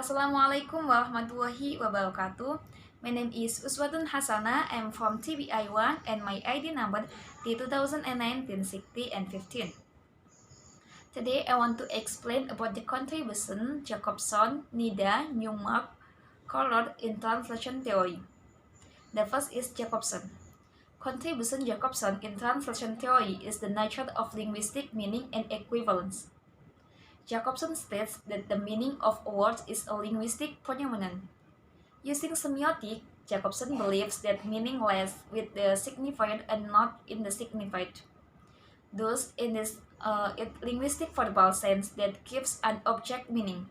Assalamualaikum warahmatullahi wabarakatuh. My name is Uswatun Hasana. I'm from TBI1 and my ID number is 2019 60 and 15. Today I want to explain about the contribution Jacobson, Nida, Newmark, colored in translation theory. The first is Jacobson. Contribution Jacobson in translation theory is the nature of linguistic meaning and equivalence. Jacobson states that the meaning of a word is a linguistic phenomenon. Using semiotic, Jacobson believes that meaning lies with the signified and not in the signified. Thus, in this linguistic verbal sense that gives an object meaning.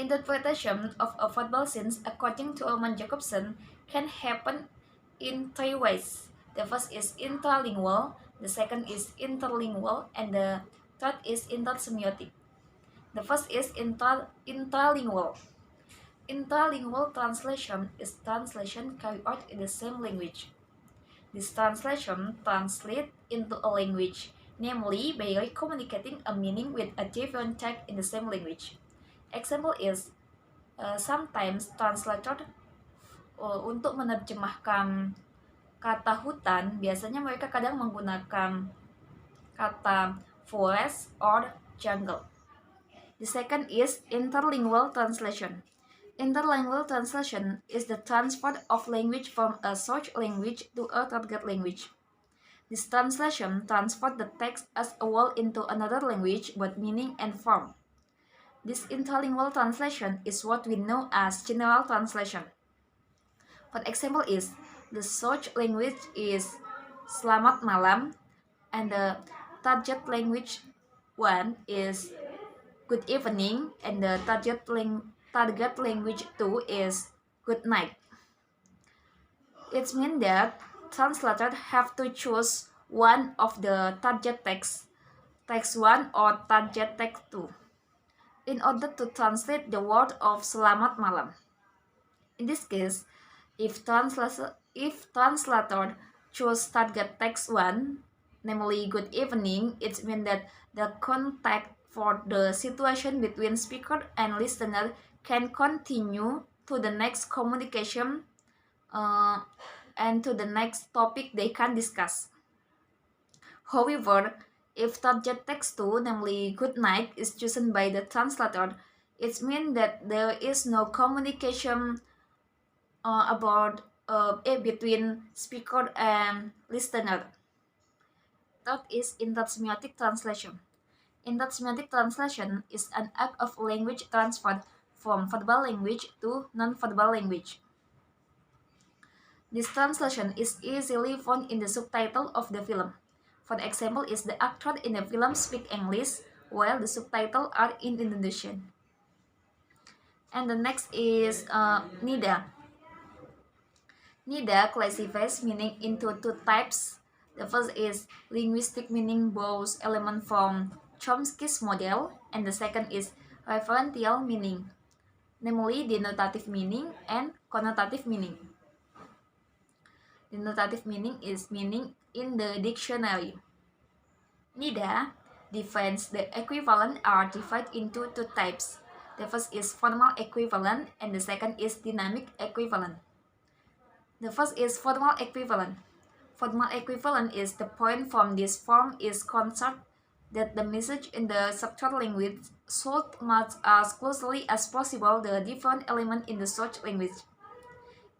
Interpretation of a verbal sense, according to Hermann Jacobson, can happen in three ways. The first is interlingual, the second is interlingual, and the third is intersemiotic. The first is interlingual. Interlingual translation is translation carried out in the same language. This translation translates into a language, namely by communicating a meaning with a different text in the same language. Example is, sometimes translator untuk menerjemahkan kata hutan, biasanya mereka kadang menggunakan kata forest or jungle. The second is interlingual translation. Interlingual translation is the transfer of language from a source language to a target language. This translation transfers the text as a whole into another language, both meaning and form. This interlingual translation is what we know as general translation. For example is, the source language is Selamat Malam, and the target language one is Good Evening, and the target language 2 is Good Night. It means that translators have to choose one of the target text 1 or target text 2, in order to translate the word of Selamat Malam. In this case, if translator choose target text 1, namely Good Evening, it means that the contact for the situation between speaker and listener can continue to the next communication and to the next topic they can discuss. However, if target text 2, namely good night, is chosen by the translator, it means that there is no communication between speaker and listener. Third is intersemiotic translation. Intersemiotic translation is an act of language transfer from verbal language to non-verbal language. This translation is easily found in the subtitle of the film. For example, is the actor in the film speak English while the subtitles are in Indonesian. And the next is Nida. Nida classifies meaning into two types. The first is linguistic meaning borrows element from Chomsky's model, and the second is referential meaning, namely denotative meaning and connotative meaning. Denotative meaning is meaning in the dictionary. Nida defines the equivalent are divided into two types. The first is formal equivalent and the second is dynamic equivalent. The first is formal equivalent. Formal equivalent is the point from this form is concerned that the message in the structured language should match as closely as possible the different element in the source language.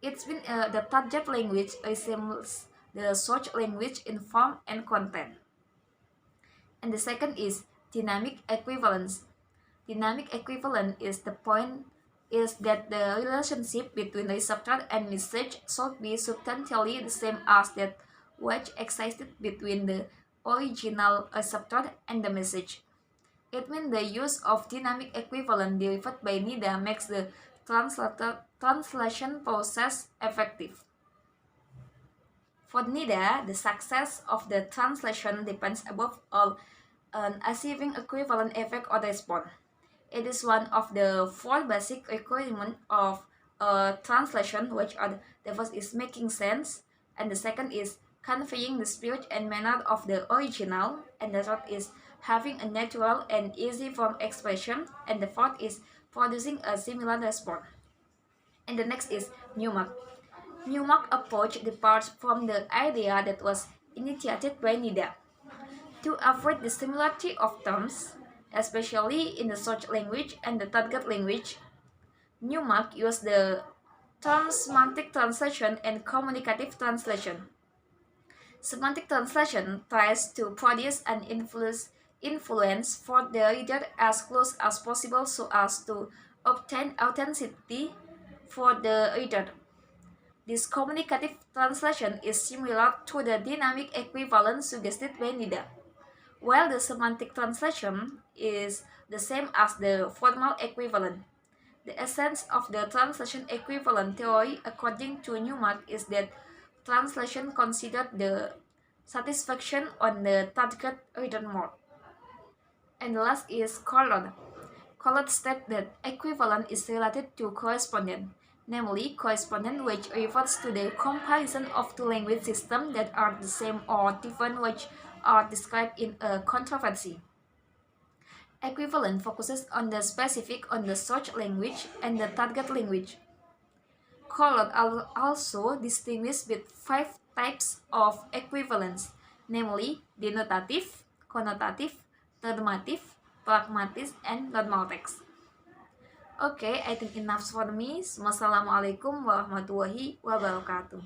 It's been the target language resembles the source language in form and content. And the second is dynamic equivalence. Dynamic equivalent is the point is that the relationship between receptor and message should be substantially the same as that which existed between the original receptor and the message. It means the use of dynamic equivalent derived by Nida makes the translation process effective. For Nida, the success of the translation depends above all on achieving equivalent effect or response. It is one of the four basic requirements of a translation, which are the first is making sense, and the second is conveying the spirit and manner of the original, and the third is having a natural and easy form expression, and the fourth is producing a similar response. And the next is Newmark. Newmark approach departs from the idea that was initiated by Nida. To avoid the similarity of terms, especially in the search language and the target language, Newmark used the terms semantic translation and communicative translation. Semantic translation tries to produce an influence for the reader as close as possible so as to obtain authenticity for the reader. This communicative translation is similar to the dynamic equivalent suggested by Nida, while the semantic translation is the same as the formal equivalent. The essence of the translation equivalent theory, according to Newmark, is that translation considered the satisfaction on the target reader more. And the last is Collard. Collard states that equivalent is related to correspondent, namely correspondent which refers to the comparison of two language systems that are the same or different which are described in a controversy. Equivalent focuses on the specific on the search language and the target language. Collard also distinguishes between five types of equivalence, namely denotative, connotative, normative, pragmatic, and normal text. Okay, I think enough for me. Wassalamualaikum warahmatullahi wabarakatuh.